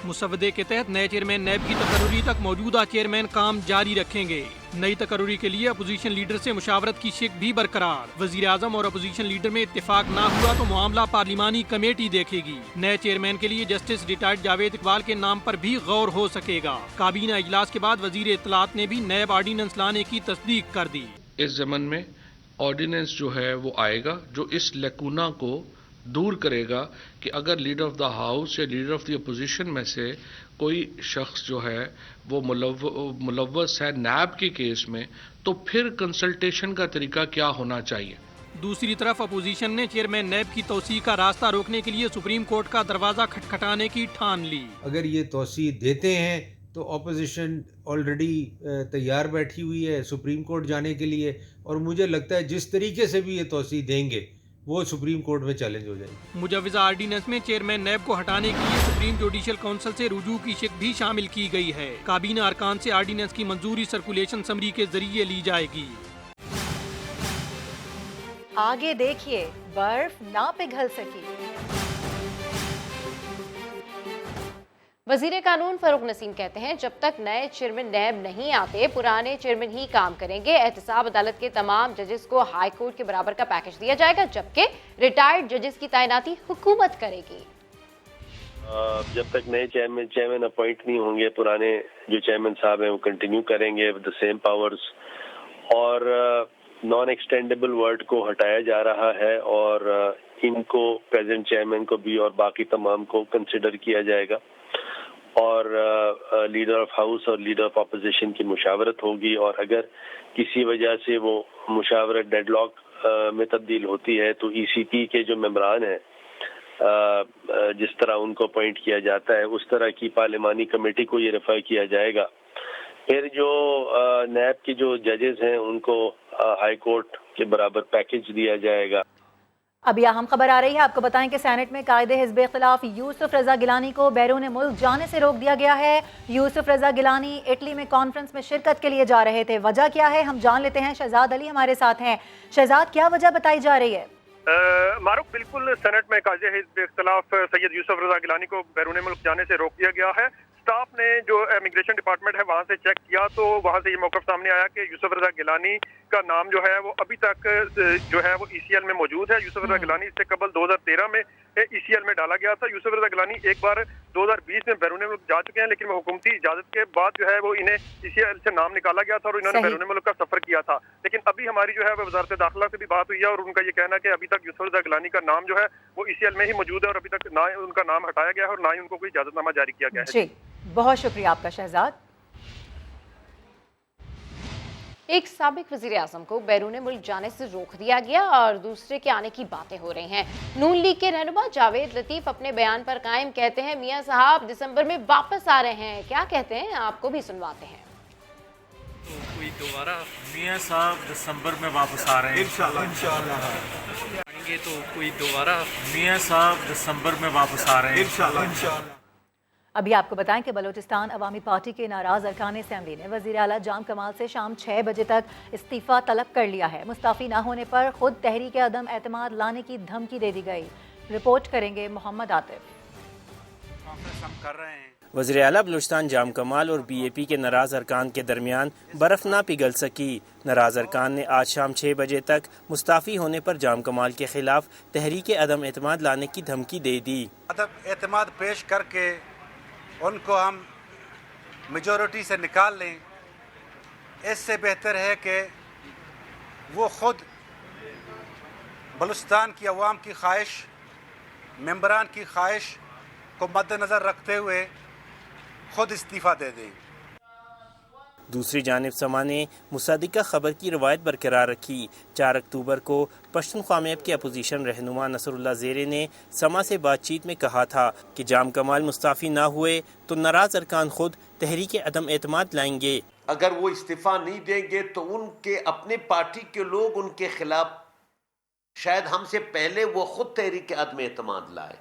मुसव्वदे के तहत नए चेयरमैन नैब की तकर्रुरी तक मौजूदा चेयरमैन काम जारी रखेंगे। नई तकर्रुरी के लिए अपोजिशन लीडर से मुशावरत की शिक भी बरकरार। वजीर आजम और अपोजिशन लीडर में इत्तेफाक ना हुआ तो मामला पार्लिमानी कमेटी देखेगी। नए चेयरमैन के लिए जस्टिस रिटायर्ड जावेद इकबाल के नाम पर भी गौर हो सकेगा। काबीना इजलास के बाद वजीर इत्तलात ने भी नैब आर्डीनेंस लाने की तस्दीक कर दी। इस ज़मन में ऑर्डिनेंस जो है वो आएगा जो इस लैकूना को दूर करेगा कि अगर लीडर ऑफ द हाउस या लीडर ऑफ द अपोजिशन में से कोई शख्स जो है वो मुलव्वस है नैब के केस में, तो फिर कंसल्टेशन का तरीका क्या होना चाहिए। दूसरी तरफ अपोजिशन ने चेयरमैन नैब की तौसी का रास्ता रोकने के लिए सुप्रीम कोर्ट का दरवाजा खटखटाने की ठान ली। अगर ये तौसी देते हैं تو اپوزیشن آلریڈی تیار بیٹھی ہوئی ہے سپریم کورٹ جانے کے لیے، اور مجھے لگتا ہے جس طریقے سے بھی یہ توسیع دیں گے وہ سپریم کورٹ میں چیلنج ہو جائے گی۔ مجوزہ آرڈیننس میں چیئرمین نیب کو ہٹانے کے لیے سپریم جوڈیشل کونسل سے رجوع کی شک بھی شامل کی گئی ہے۔ کابینہ ارکان سے آرڈیننس کی منظوری سرکولیشن سمری کے ذریعے لی جائے گی۔ آگے دیکھیے، برف نہ پگھل سکی۔ وزیر قانون فاروق نسیم کہتے ہیں جب تک نئے چیئرمین نیب نہیں آتے پرانے چیئرمین ہی کام کریں گے۔ احتساب عدالت کے تمام ججز کو ہائی کورٹ کے برابر کا پیکج دیا جائے گا، جبکہ ریٹائرڈ ججز کی تعیناتی حکومت کرے گی۔ جب تک نئے چیئرمین اپوائنٹ نہیں ہوں گے، پرانے جو چیئرمین صاحب ہیں وہ کنٹینیو کریں گے ود دا سیم پاورز، اور نان ایکسٹینڈیبل ورڈ کو ہٹایا جا رہا ہے، اور ان کو پریزیڈنٹ چیئرمین کو بھی اور باقی تمام کو کنسیڈر کیا جائے گا، اور لیڈر آف ہاؤس اور لیڈر آف اپوزیشن کی مشاورت ہوگی، اور اگر کسی وجہ سے وہ مشاورت ڈیڈ لاک میں تبدیل ہوتی ہے تو ای سی پی کے جو ممبران ہیں جس طرح ان کو اپوائنٹ کیا جاتا ہے اس طرح کی پارلیمانی کمیٹی کو یہ ریفر کیا جائے گا۔ پھر جو نیب کے جو ججز ہیں ان کو ہائی کورٹ کے برابر پیکج دیا جائے گا۔ ابھی اہم خبر آ رہی ہے، آپ کو بتائیں کہ سینٹ میں قائد حزب اختلاف یوسف رضا گیلانی کو بیرون ملک جانے سے روک دیا گیا ہے۔ یوسف رضا گیلانی اٹلی میں کانفرنس میں شرکت کے لیے جا رہے تھے، وجہ کیا ہے ہم جان لیتے ہیں۔ شہزاد علی ہمارے ساتھ ہیں۔ شہزاد، کیا وجہ بتائی جا رہی ہے؟ معروف، بالکل سینٹ میں قائد حزب اختلاف سید یوسف رضا گیلانی کو بیرون ملک جانے سے روک دیا گیا ہے۔ اسٹاف نے جو امیگریشن ڈپارٹمنٹ ہے وہاں سے چیک کیا تو وہاں سے یہ موقف سامنے آیا کہ یوسف رضا گیلانی کا نام جو ہے وہ ابھی تک جو ہے وہ ای سی ایل میں موجود ہے۔ یوسف رضا گیلانی اس سے قبل 2013 میں ای سی ایل میں ڈالا گیا تھا۔ یوسف رضا گیلانی ایک بار 2020 میں بیرون ملک جا چکے ہیں، لیکن وہ حکومتی اجازت کے بعد جو ہے وہ انہیں ای سی ایل سے نام نکالا گیا تھا اور انہوں نے بیرون ملک کا سفر کیا تھا۔ لیکن ابھی ہماری جو ہے وہ وزارت داخلہ سے بھی بات ہوئی ہے اور ان کا یہ کہنا ہے کہ ابھی تک یوسف رضا گیلانی کا نام جو ہے وہ ای سی ایل میں ہی موجود ہے اور ابھی تک نہ ان کا نام ہٹایا گیا ہے اور نہ ہی ان کو کوئی اجازت نامہ جاری کیا گیا ہے۔ جی بہت شکریہ آپ کا شہزاد۔ ایک سابق وزیر اعظم کو بیرون ملک جانے سے روک دیا گیا اور دوسرے کے آنے کی باتیں ہو رہی ہیں۔ نون لیگ کے رہنما جاوید لطیف اپنے بیان پر قائم، کہتے ہیں میاں صاحب دسمبر میں واپس آ رہے ہیں۔ کیا کہتے ہیں آپ کو بھی سنواتے ہیں۔ کوئی دوبارہ میاں صاحب دسمبر میں واپس آ رہے ہیں انشاءاللہ آئیں گے، تو کوئی دوبارہ میاں صاحب دسمبر میں واپس آ رہے ہیں انشاءاللہ۔ ابھی آپ کو بتائیں کہ بلوچستان عوامی پارٹی کے ناراض ارکان اسمبلی نے وزیر اعلیٰ جام کمال سے شام 6 بجے تک استعفیٰ طلب کر لیا ہے۔ مستعفی نہ ہونے پر خود تحریک عدم اعتماد لانے کی دھمکی دے دی گئی۔ رپورٹ کریں گے محمد عاطف۔ وزیر اعلیٰ بلوچستان جام کمال اور بی اے پی کے ناراض ارکان کے درمیان برف نہ پگھل سکی۔ ناراض ارکان نے آج شام 6 بجے تک مستعفی ہونے پر جام کمال کے خلاف تحریک عدم اعتماد لانے کی دھمکی دے دی۔ عدم اعتماد پیش کر کے ان کو ہم میجورٹی سے نکال لیں، اس سے بہتر ہے کہ وہ خود بلوچستان کی عوام کی خواہش، ممبران کی خواہش کو مد نظر رکھتے ہوئے خود استعفیٰ دے دیں۔ دوسری جانب سما نے مصدقہ خبر کی روایت برقرار رکھی۔ 4 اکتوبر کو پشتونخوا میپ کے اپوزیشن رہنما نصر اللہ زیرے نے سما سے بات چیت میں کہا تھا کہ جام کمال مستعفی نہ ہوئے تو ناراض ارکان خود تحریک عدم اعتماد لائیں گے۔ اگر وہ استعفیٰ نہیں دیں گے تو ان کے اپنے پارٹی کے لوگ ان کے خلاف، شاید ہم سے پہلے وہ خود تحریک عدم اعتماد لائے۔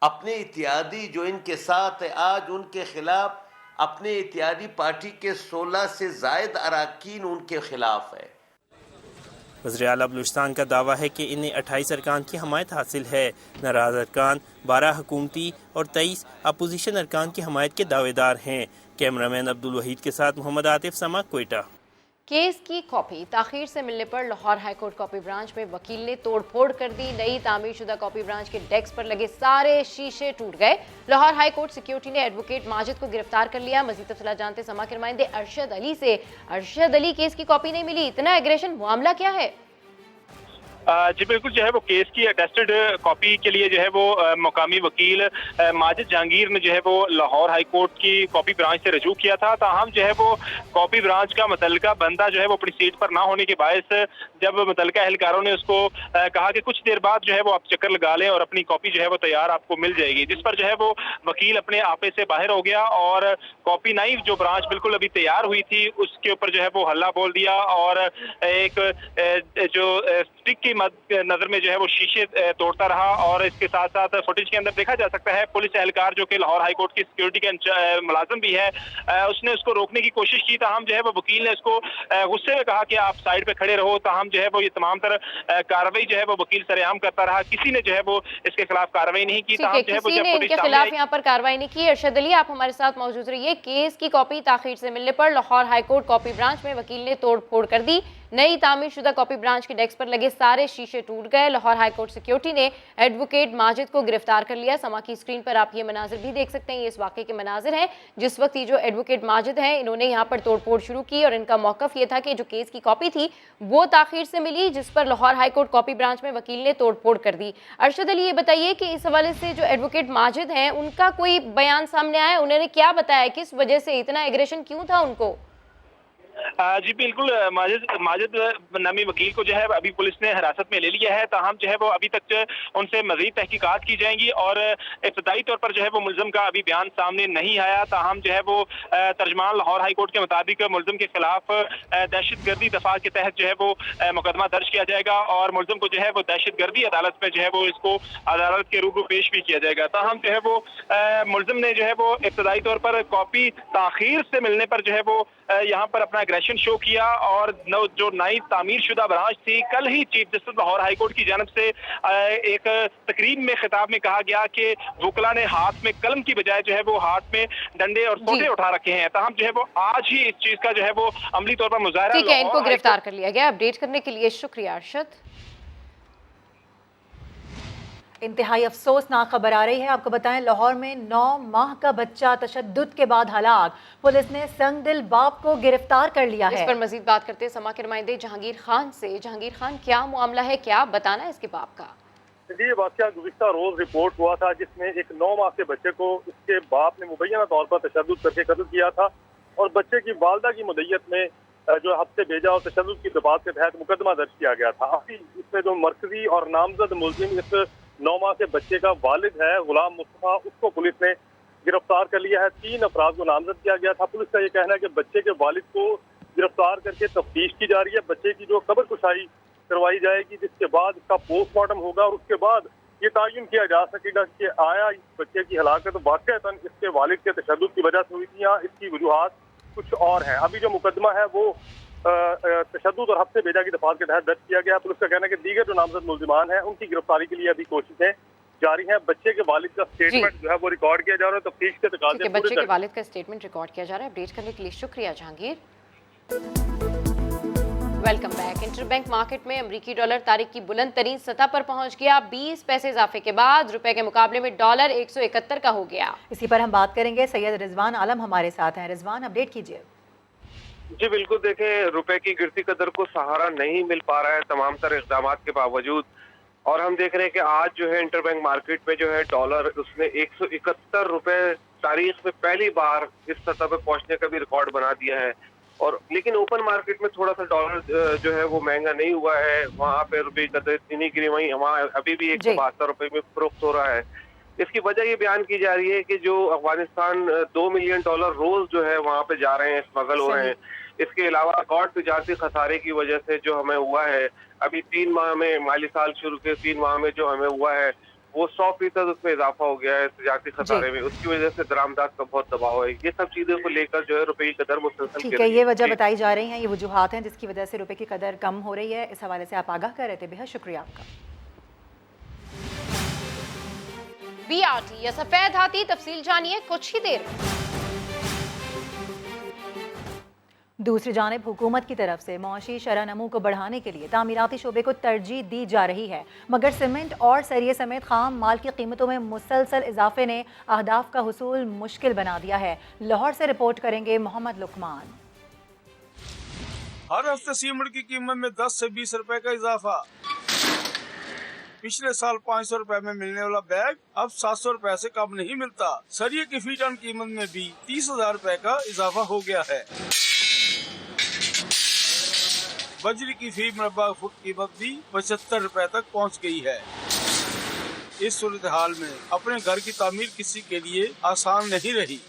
اپنے اتحادی جو ان کے ساتھ ہے آج ان کے خلاف، اپنے اتحادی پارٹی کے 16 سے زائد اراکین ان کے خلاف ہے۔ وزیر اعلیٰ بلوچستان کا دعویٰ ہے کہ انہیں 28 ارکان کی حمایت حاصل ہے۔ ناراض ارکان 12 حکومتی اور 23 اپوزیشن ارکان کی حمایت کے دعوے دار ہیں۔ کیمرہ مین عبدالوحید کے ساتھ محمد عاطف، سما، کوئٹہ۔ کیس کی کاپی تاخیر سے ملنے پر Lahore high court copy branch میں وکیل نے توڑ پھوڑ کر دی۔ نئی تعمیر شدہ کاپی برانچ کے ڈیسک پر لگے سارے شیشے ٹوٹ گئے۔ لاہور ہائی کورٹ سیکیورٹی نے ایڈوکیٹ ماجد کو گرفتار کر لیا۔ مزید تفصیلات جانتے سما کے نمائندے ارشد علی سے۔ ارشد علی، کیس کی کاپی نہیں ملی، اتنا ایگریشن، معاملہ کیا ہے؟ जी बिल्कुल, जो है वो केस की अटेस्टेड कॉपी के लिए जो है वो मकामी वकील माजिद जहांगीर ने जो है वो लाहौर हाई कोर्ट की कॉपी ब्रांच से रजू किया था। ताहम जो है वो कॉपी ब्रांच का मुतल्लिका बंदा जो है वो अपनी सीट पर ना होने के बायस जब मुतल्लिका एहलकारों ने उसको कहा कि कुछ देर बाद जो है वो आप चक्कर लगा लें और अपनी कॉपी जो है वो तैयार आपको मिल जाएगी, जिस पर जो है वो वकील अपने आपे से बाहर हो गया और कॉपी नई जो ब्रांच बिल्कुल अभी तैयार हुई थी उसके ऊपर जो है वो हल्ला बोल दिया और एक जो स्टिक की नजर में जो है वो शीशे तोड़ता रहा। और इसके साथ साथ फुटेज के अंदर देखा जा सकता है पुलिस एहलकार जो कि लाहौर हाई कोर्ट की सिक्योरिटी के मुलाजिम भी है, उसने उसको रोकने की कोशिश की। ताहम जो है वो वकील ने उसको गुस्से में कहा कि आप साइड पे खड़े रहो। ताहम जो है वो ये तमाम तरह कार्रवाई जो है वो वकील सरेआम करता रहा, किसी ने जो है वो इसके खिलाफ कार्रवाई नहीं की। ताहम जो है वो जब इनके खिलाफ यहाँ पर कार्रवाई नहीं की। अरशद अली, आप हमारे साथ मौजूद रहिए। केस की कॉपी ताखीर से मिलने पर Lahore high court copy branch में वकील ने तोड़ फोड़ कर दी। नई तामीर शुदा कॉपी ब्रांच के डेस्क पर लगे सारे शीशे टूट गए। लाहौर हाई कोर्ट सिक्योरिटी ने एडवोकेट माजिद को गिरफ्तार कर लिया। समा की स्क्रीन पर आप ये मनाजिर भी देख सकते हैं, ये इस वाक़े के मनाजिर हैं जिस वक्त ये जो एडवोकेट माजिद हैं इन्होंने यहाँ पर तोड़फोड़ शुरू की और इनका मौक़िफ़ ये था कि जो केस की कॉपी थी वो ताखीर से मिली, जिस पर Lahore high court copy branch में वकील ने तोड़फोड़ कर दी। अरशद अली, ये बताइए कि इस हवाले से जो एडवोकेट माजिद हैं उनका कोई बयान सामने आया, उन्होंने क्या बताया, किस वजह से इतना एग्रेशन क्यों था उनको? जी बिल्कुल, माजिद नामी वकील को जो है अभी पुलिस ने हिरासत में ले लिया है। ताहम जो है वो अभी तक उनसे मज़ीद तहकीकात की जाएंगी और इब्तदाई तौर पर जो है वो मुल्ज़िम का अभी बयान सामने नहीं आया। ताहम जो है वो तर्जमान लाहौर हाई कोर्ट के मुताबिक मुल्ज़िम के खिलाफ दहशतगर्दी दफा के तहत जो है वो मुकदमा दर्ज किया जाएगा और मुल्ज़िम को जो है वो दहशतगर्दी अदालत में जो है वो इसको अदालत के रूबरू पेश भी किया जाएगा। ताहम जो है वो मुल्ज़िम ने जो है वो इब्तदाई तौर पर कॉपी ताखीर से मिलने पर जो है वो यहाँ पर अपना एग्रेशन शो किया और जो नई तामीर शुदा ब्रांच थी, कल ही chief justice Lahore high court की जानब से एक तकरीब में खिताब में कहा गया कि वकला ने हाथ में कलम की बजाय जो है वो हाथ में डंडे और सोटे उठा रखे हैं। ताहम जो है वो आज ही इस चीज का जो है वो अमली तौर पर मुजाहरा। ठीक है, इनको गिरफ्तार कर लिया गया। अपडेट करने के लिए शुक्रिया अरशद। इंतहाई अफसोसनाक खबर आ रही है। आपको बताएं, लाहौर में 9 माह का बच्चा तशद्दुद के बाद हलाक। पुलिस ने संगदिल बाप को गिरफ्तार कर लिया है। इस पर मजीद बात करते हैं समा के नुमाइंदे जहांगीर खान से। जहांगीर खान, क्या मामला है, क्या बताना है इसके बाप का? जी, ये वाक़या गुज़िश्ता रोज़ रिपोर्ट हुआ था जिसमें एक 9 माह के बच्चे को उसके बाप ने मुबैना तौर पर तशद्दुद करके कत्ल किया था और बच्चे की वालदा की मुद्दत में जो हफ्ते भेजा और तशद्दुद की दबाव के तहत मुकदमा दर्ज किया गया था। अभी इसमें जो मरकजी और नामजद मुल्ज़िम इस 9 माह के बच्चे का वालिद है गुलाम मुस्तफ़ा, उसको पुलिस ने गिरफ्तार कर लिया है। 3 अफराद को नामजद किया गया था। पुलिस का ये कहना है कि बच्चे के वालिद को गिरफ्तार करके तफ्तीश की जा रही है। बच्चे की जो कब्र कुशाई करवाई जाएगी, जिसके बाद इसका पोस्टमार्टम होगा और उसके बाद ये तयन किया जा सकेगा कि आया इस बच्चे की हलाकत वाक़अतन इसके वालिद के तशद्दुद की वजह से हुई थी या इसकी वजूहात कुछ और हैं। अभी जो मुकदमा है वो तशद्दुद और हफ्ते भेजा की दफात के तहत दर्ज किया गया। पुलिस का कहना है कि दीगर जो नामजद मुल्जिमान हैं उनकी गिरफ्तारी के लिए अभी कोशिशें जारी हैं। बच्चे के वालिद का स्टेटमेंट जो है वो रिकॉर्ड किया जा रहा है। तफ्तीश के तकाज़े बच्चे के वालिद का स्टेटमेंट रिकॉर्ड किया जा रहा है। अपडेट करने के लिए शुक्रिया Jahangir. Welcome back. Interbank market में अमरीकी डॉलर तारीख की बुलंद तरीन सतह पर पहुंच गया। 20 पैसे इजाफे के बाद रुपए के मुकाबले में डॉलर 171 का हो गया। इसी पर हम बात करेंगे। सैयद रिजवान आलम हमारे साथ हैं। रिजवान, अपडेट कीजिए। जी बिल्कुल, देखें, रुपए की गिरती कदर को सहारा नहीं मिल पा रहा है तमाम तरह इक़दाम के बावजूद, और हम देख रहे हैं कि आज जो है इंटरबैंक मार्केट में जो है डॉलर उसने 171 रुपए तारीख में पहली बार इस सतह पर पहुंचने का भी रिकॉर्ड बना दिया है। और लेकिन ओपन मार्केट में थोड़ा सा डॉलर जो है वो महंगा नहीं हुआ है, वहाँ पे रुपये की कदर इतनी गिरी, वहीं वहाँ अभी भी 172 रुपए में फरोख्त हो रहा है। इसकी वजह ये बयान की जा रही है कि जो अफगानिस्तान $2 मिलियन रोज जो है वहाँ पे जा रहे हैं, स्मगल हो रहे हैं। इसके अलावा रिकॉर्ड तिजारती खसारे की वजह से जो हमें हुआ है अभी 3 माह में, माली साल शुरू के 3 माह में जो हमें हुआ है वो 100% उसमें इजाफा हो गया है तिजारती खसारे में। उसकी वजह से दरामदात का बहुत दबाव है। ये सब चीजों को लेकर जो है रुपए की कदर मुसलसल ठीक है, ये वजह बताई जा रही है, ये वजूहात हैं जिसकी वजह से रुपए की कदर कम हो रही है। इस हवाले से आप आगाह कर रहे थे, बेहद शुक्रिया आपका। BRT या सफेद हाथी, तफसील जानिए कुछ ही देर में। दूसरी जानिब हुकूमत की तरफ से मुआशी शरह-नमू को बढ़ाने के लिए तामीराती शोबे को तरजीह दी जा रही है, मगर सीमेंट और सरिये समेत खाम माल की कीमतों में मुसलसल इजाफे ने अहदाफ का हुसूल मुश्किल बना दिया है। लाहौर से रिपोर्ट करेंगे मोहम्मद लुकमान। हर हफ्ते सीमेंट की कीमत में 10 से 20 रुपए का इजाफा। पिछले साल 500 रुपए में मिलने वाला बैग अब 700 रुपए से कम नहीं मिलता। सरिये की फी टन कीमत में भी 30,000 रुपए का इजाफा हो गया है। बजरी की फी मुरब्बा फुट कीमत भी 75 रुपए तक पहुंच गई है। इस सूरत हाल में अपने घर की तामीर किसी के लिए आसान नहीं रही।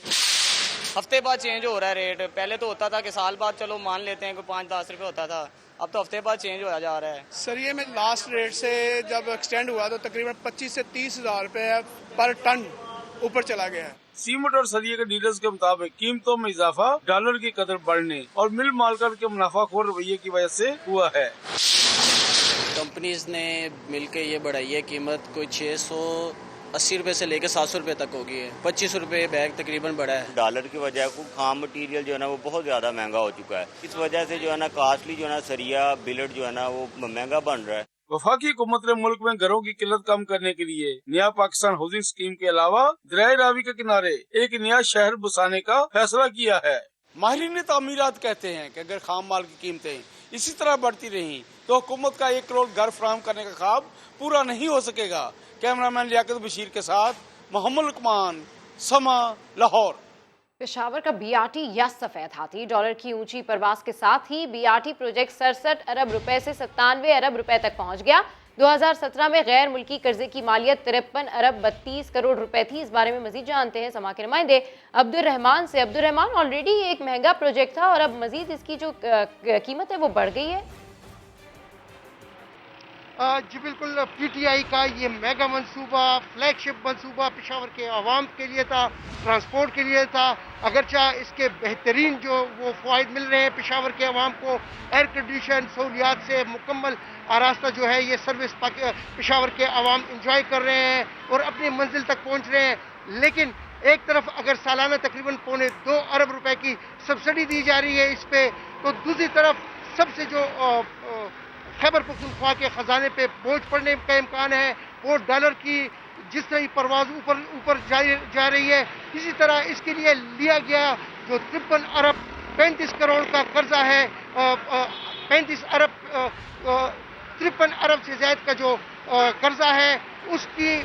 हफ्ते बाद चेंज हो रहा है रेट। पहले तो होता था कि साल बाद चलो मान लेते हैं कि 5-10 रुपए होता था, अब तो हफ्ते बाद चेंज होया जा रहा है। सरिये में लास्ट रेट से जब एक्सटेंड हुआ तो तकरीबन 25 से 30,000 रुपए पर टन ऊपर चला गया है। सीमेंट और सरिये के डीलर्स के मुताबिक कीमतों में इजाफा डॉलर की कदर बढ़ने और मिल मालकर के मुनाफाखोर रवैये की वजह से हुआ है। कंपनीज ने मिलकर ये बढ़ाई है कीमत, कोई 680 रुपए से लेकर 700 रुपए तक होगी है। 25 रुपए बैग तकरीबन बढ़ा है। डॉलर की वजह को खाम मटीरियल जो है ना वो बहुत ज़्यादा महंगा हो चुका है। इस वजह से जो है ना कास्टली जो है ना सरिया बिलेट जो है ना वो महंगा बन रहा है। वफाकी हुकूमत ने मुल्क में घरों की किल्लत कम करने के लिए नया पाकिस्तान हाउसिंग स्कीम के अलावा दरियाए रावी के किनारे एक नया शहर बसाने का फैसला किया है। माहिरीन तामीरात कहते हैं कि अगर खाम माल की कीमतें इसी तरह बढ़ती रहीं तो हुकूमत का 1 करोड़ घर फराहम करने का ख्वाब पूरा नहीं हो सकेगा। कैमरामैन लियाकत बशीर के साथ मोहम्मद लुकमान, समा, लाहौर। पेशावर का बीआरटी या सफेद हाथी डॉलर की ऊंची परवास के साथ ही बीआरटी प्रोजेक्ट 67 अरब रुपए से 97 अरब रुपए तक पहुंच गया। 2017 में गैर मुल्की कर्जे की मालियत 53 अरब 32 करोड़ रुपए थी। इस बारे में मजीद जानते हैं समा के नुमाइंदे अब्दुल रहमान से। अब्दुल रहमान, ऑलरेडी एक महंगा प्रोजेक्ट था और अब मजीद इसकी जो कीमत है वो बढ़ गई है। जी बिल्कुल, पीटीआई का ये मेगा मंसूबा, फ्लैगशिप मंसूबा पेशावर के आवाम के लिए था, ट्रांसपोर्ट के लिए था। अगरचा इसके बेहतरीन जो वो फ़ायदे मिल रहे हैं पेशावर के आवाम को, एयर कंडीशन सहूलियात से मुकम्मल आरास्ता जो है ये सर्विस पेशावर के आवाम इंजॉय कर रहे हैं और अपनी मंजिल तक पहुंच रहे हैं। लेकिन एक तरफ अगर सालाना तकरीबन 2.25 अरब रुपए की सब्सिडी दी जा रही है इस पे, तो दूसरी तरफ सबसे जो खैबर पख्तूनख्वा के ख़जाने पे बोझ पड़ने का इम्कान है। वो डॉलर की जिस तरह परवाज ऊपर जा रही है, इसी तरह इसके लिए लिया गया जो 53 अरब 35 करोड़ का कर्जा है, 35 अरब 53 अरब से ज़्यादा का जो कर्जा है, उसकी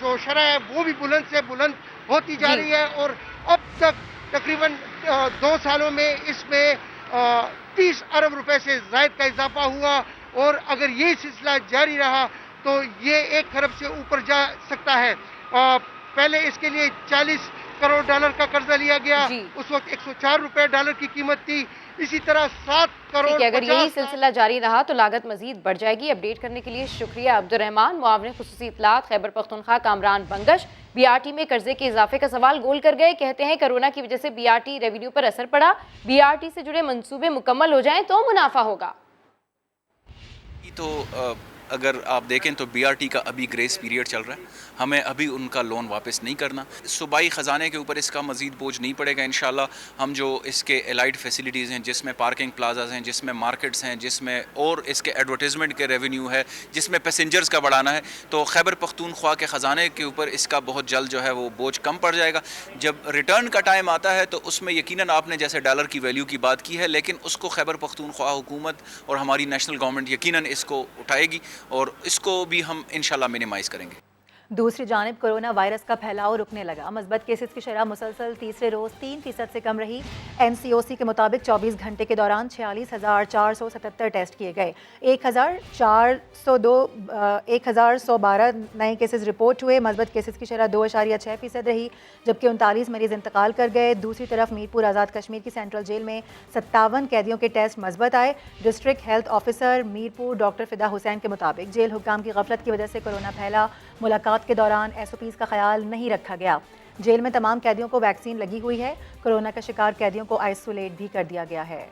जो शरह है वो भी बुलंद से बुलंद होती जा रही है। और अब तक तकरीबन 2 सालों में इसमें 30 अरब रुपए से ज़ायद का इजाफा हुआ और अगर ये सिलसिला जारी रहा तो ये 1 खरब से ऊपर जा सकता है। पहले इसके लिए 40 करोड़ डॉलर का कर्जा लिया गया, उस वक्त 104 रुपए डॉलर की कीमत थी। इसी तरह 7 करोड़ अगर यही सिलसिला जारी रहा तो लागत मजीद बढ़ जाएगी। अपडेट करने के लिए शुक्रिया अब्दुल रहमान। मुआविन खुसूसी इत्तलात खैबर पख्तूनख्वा कामरान बंगश बीआरटी में कर्जे के इजाफे का सवाल गोल कर गए। कहते हैं कोरोना की वजह से बीआरटी रेवेन्यू पर असर पड़ा, बीआरटी से जुड़े मंसूबे मुकम्मल हो जाएं तो मुनाफा होगा। तो अगर आप देखें तो बीआरटी का अभी ग्रेस पीरियड चल रहा है, हमें अभी उनका लोन वापस नहीं करना। सूबाई ख़जाने के ऊपर इसका मज़ीद बोझ नहीं पड़ेगा इंशाल्लाह। हम जो इसके एलाइड फैसिलिटीज़ हैं, जिसमें पार्किंग प्लाजाज हैं, जिसमें मार्केट्स हैं, जिसमें और इसके एडवर्टीज़मेंट के रेवेन्यू है, जिसमें पैसेंजर्स का बढ़ाना है, तो खैबर पख्तूनख्वा के ख़जाने के ऊपर इसका बहुत जल्द जो है वो बोझ कम पड़ जाएगा। जब रिटर्न का टाइम आता है तो उसमें यकीनन आपने जैसे डॉलर की वैल्यू की बात की है, लेकिन उसको खैबर पख्तूनख्वा हुकूमत और हमारी नेशनल गवर्नमेंट यकीनन इसको उठाएगी और इसको भी हम इंशाल्लाह मिनिमाइज़ करेंगे। दूसरी जानिब कोरोना वायरस का फैलाव रुकने लगा। मुस्बत केसेस की शरह मुसलसल तीसरे रोज़ 3% से कम रही। NCOC के मुताबिक 24 घंटे के दौरान 46,477 टेस्ट किए गए। 1,112 नए केसेस रिपोर्ट हुए। मुस्बत केसेस की शरह 2.6% रही, जबकि 39 मरीज़ इंतकाल कर गए। दूसरी तरफ मीरपुर आज़ाद कश्मीर की सेंट्रल जेल में 57 कैदियों के टेस्ट मुस्बत आए। District health officer Mirpur doctor फिदा हुसैन के मुताबिक जेल हुक्काम की गफलत की वजह से कोरोना फैला। मुलाकात के दौरान SOPs का ख्याल नहीं रखा गया। जेल में तमाम कैदियों को वैक्सीन लगी हुई है। कोरोना का शिकार कैदियों को आइसोलेट भी कर दिया गया है।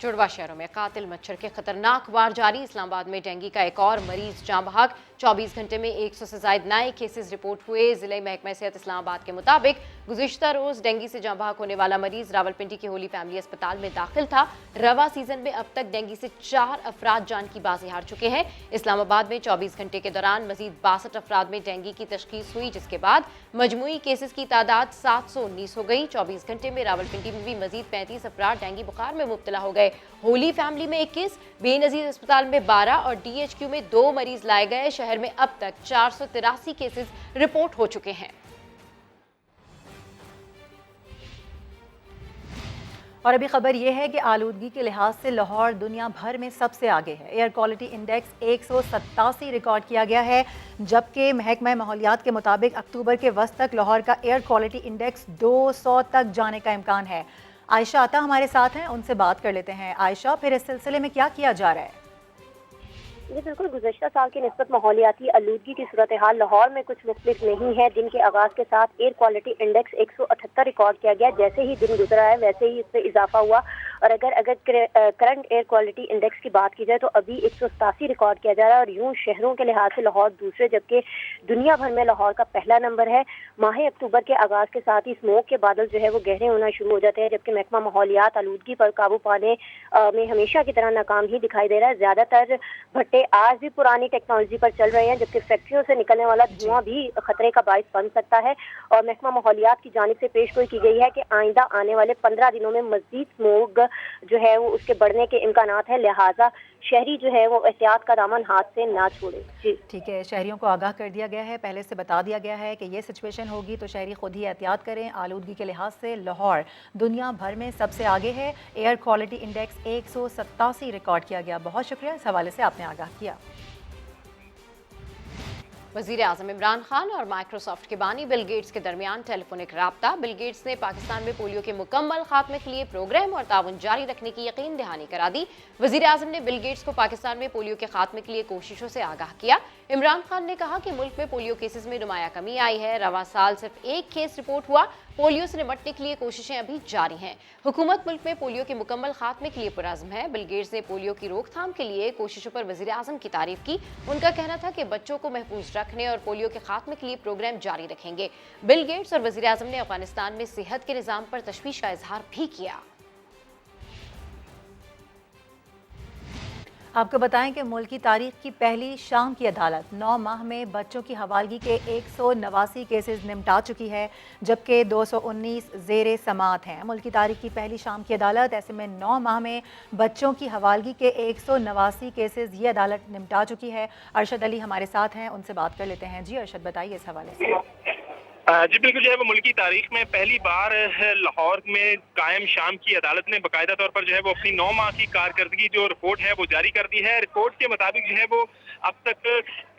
जुड़वा शहरों में कातिल मच्छर के खतरनाक वार जारी। इस्लामाबाद में डेंगू का एक और मरीज जाँ बहक। 24 घंटे में 100 से ज्यादा नए केसेस रिपोर्ट हुए। जिले महकमा सेहत इस्लामाबाद के मुताबिक गुज़िश्ता रोज डेंगू से जाँ बहक होने वाला मरीज रावलपिंडी के होली फैमिली अस्पताल में दाखिल था। रवा सीजन में अब तक डेंगू से 4 अफराद जान की बाजी हार चुके हैं। इस्लामाबाद में 24 घंटे के दौरान मजीद 62 अफराद में डेंगू की तशखीस हुई, जिसके बाद मजमूई केसेस की तादाद 719 हो गई। 24 घंटे में रावलपिंडी में भी मजीद 35 अफराद डेंगू बुखार में मुब्तला हो गए। होली फैमिली में 21, बेनजीर अस्पताल में 12 और DHQ में 2 मरीज लाए गए। शहर में अब तक 483 केसेस रिपोर्ट हो चुके हैं। और अभी खबर यह है कि आलूदगी के लिहाज से लाहौर दुनिया भर में सबसे आगे है। एयर क्वालिटी इंडेक्स 187 रिकॉर्ड किया गया है, जबकि महकमा माहौलियात के मुताबिक अक्टूबर के वस्त तक लाहौर का एयर क्वालिटी इंडेक्स 200 तक जाने का इम्कान है। आयशा आता हमारे साथ हैं, उनसे बात कर लेते हैं। आयशा, फिर इस सिलसिले में क्या किया जा रहा है? जी बिल्कुल, गुज़श्ता साल की निस्बत माहौलियाती आलूदगी की सूरत हाल लाहौर में कुछ मुख्तलिफ नहीं है। दिन के आगाज़ के साथ एयर क्वालिटी इंडेक्स 178 रिकॉर्ड किया गया। जैसे ही दिन गुजरा है वैसे ही इस पर इजाफा हुआ। और अगर करंट एयर क्वालिटी इंडेक्स की बात की जाए तो अभी 187 रिकॉर्ड किया जा रहा है। और यूं शहरों के लिहाज से लाहौर दूसरे, जबकि दुनिया भर में लाहौर का पहला नंबर है। माह अक्टूबर के आगाज़ के साथ ही स्मोक के बादल जो है वो गहरे होना शुरू हो जाते हैं, जबकि महकमा माहौलियात आलूदगी पर काबू पाने में हमेशा की तरह नाकाम ही दिखाई दे रहा है। ज़्यादातर भट्टे आज भी पुरानी टेक्नोलॉजी पर चल रहे हैं, जबकि फैक्ट्रियों से निकलने वाला धुआं भी खतरे का बाइस बन सकता है। और महकमा माहौलियात की जानिब से पेशगोई की गई है कि आइंदा आने वाले 15 दिनों में मज़ीद स्मोक जो है वो उसके बढ़ने के इम्कानात है, लिहाजा शहरी जो है वो एहतियात का दामन हाथ से ना छोड़े। जी ठीक है, शहरियों को आगाह कर दिया गया है, पहले से बता दिया गया है कि ये सिचुएशन होगी तो शहरी खुद ही एहतियात करें। आलूदगी के लिहाज से लाहौर दुनिया भर में सबसे आगे है। एयर क्वालिटी इंडेक्स 187 रिकॉर्ड किया गया। बहुत शुक्रिया, इस हवाले से आपने आगाह किया। वज़ीर-ए-आज़म इमरान खान और माइक्रोसॉफ्ट के बानी बिल गेट्स के दरमियान टेलीफोनिक राब्ता। बिल गेट्स ने पाकिस्तान में पोलियो के मुकम्मल खात्मे के लिए प्रोग्राम और ताउन जारी रखने की यकीन दहानी करा दी। वज़ीर-ए-आज़म ने बिल गेट्स को पाकिस्तान में पोलियो के खात्मे के लिए कोशिशों से आगाह किया। इमरान खान ने कहा कि मुल्क में पोलियो केसेस में नुमाया कमी आई है। रवा साल सिर्फ 1 केस रिपोर्ट हुआ। पोलियो से निपटने के लिए कोशिशें अभी जारी हैं। हुकूमत मुल्क में पोलियो के मुकम्मल खात्मे के लिए पुरज़्म है। बिल गेट्स ने पोलियो की रोकथाम के लिए कोशिशों पर वज़ीर-ए-आज़म की तारीफ की। उनका कहना था कि बच्चों को महफूज रखने और पोलियो के खात्मे के लिए प्रोग्राम जारी रखेंगे। बिल गेट्स और वज़ीर-ए-आज़म ने अफगानिस्तान में सेहत के निज़ाम पर तशवीश का इजहार भी किया। आपको बताएं कि मुल्क की तारीख की पहली शाम की अदालत 9 माह में बच्चों की हवालगी के 189 केसेस निपटा चुकी है, जबकि 219 ज़ेरे समाअत हैं। मुल्क की तारीख की पहली शाम की अदालत ऐसे में 9 माह में बच्चों की हवालगी के 189 केसेस ये अदालत निपटा चुकी है। अरशद अली हमारे साथ हैं, उनसे बात कर लेते हैं। जी अरशद, बताइए इस हवाले से। जी बिल्कुल, जो है वो मुल्क की तारीख में पहली बार लाहौर में कायम शाम की अदालत ने बाकायदा तौर पर जो है वो अपनी 9 माह की कारकर्दगी जो रिपोर्ट है वो जारी कर दी है। रिपोर्ट के मुताबिक जो है वो अब तक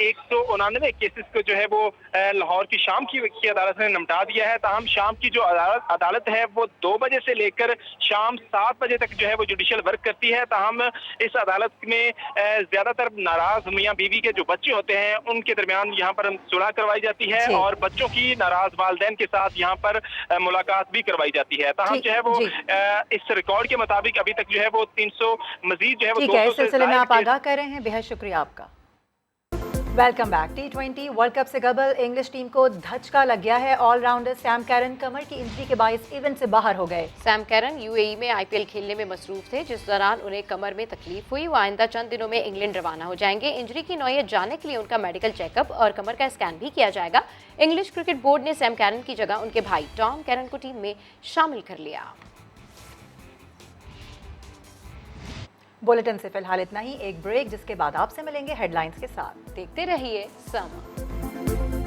189 केसेस को जो है वो लाहौर की शाम की अदालत ने निपटा दिया है। ताहम शाम की जो अदालत है वो 2 बजे से लेकर शाम 7 बजे तक जो है वो जुडिशल वर्क करती है। ताहम इस अदालत में ज्यादातर नाराज मियाँ बीवी के जो बच्चे होते हैं उनके दरमियान यहाँ पर सुलह करवाई जाती है और बच्चों की नाराज वालिदैन के साथ यहाँ पर मुलाकात भी करवाई जाती है। ताहम जो है वो इस रिकॉर्ड के मुताबिक अभी तक जो है वो 300 मजीद जो है वो 200 इस सिलसिले में आप आगाह कर रहे हैं, बेहद शुक्रिया आपका। Welcome back. T20 world cup से कबल इंग्लिश टीम को धचका लग गया है। ऑलराउंडर सैम कैरन कमर की इंजरी के बायस इवेंट से बाहर हो गए। सैम कैरन UAE में IPL खेलने में मसरूफ थे, जिस दौरान उन्हें कमर में तकलीफ हुई। वो आइंदा चंद दिनों में इंग्लैंड रवाना हो जाएंगे। इंजरी की नौयत जानने के लिए उनका मेडिकल चेकअप और कमर का स्कैन भी किया जाएगा। इंग्लिश क्रिकेट बोर्ड ने सैम कैरन की जगह उनके भाई टॉम कैरन को टीम में शामिल कर लिया। बुलेटिन से फिलहाल इतना ही, एक ब्रेक जिसके बाद आपसे मिलेंगे हेडलाइंस के साथ। देखते रहिए समा।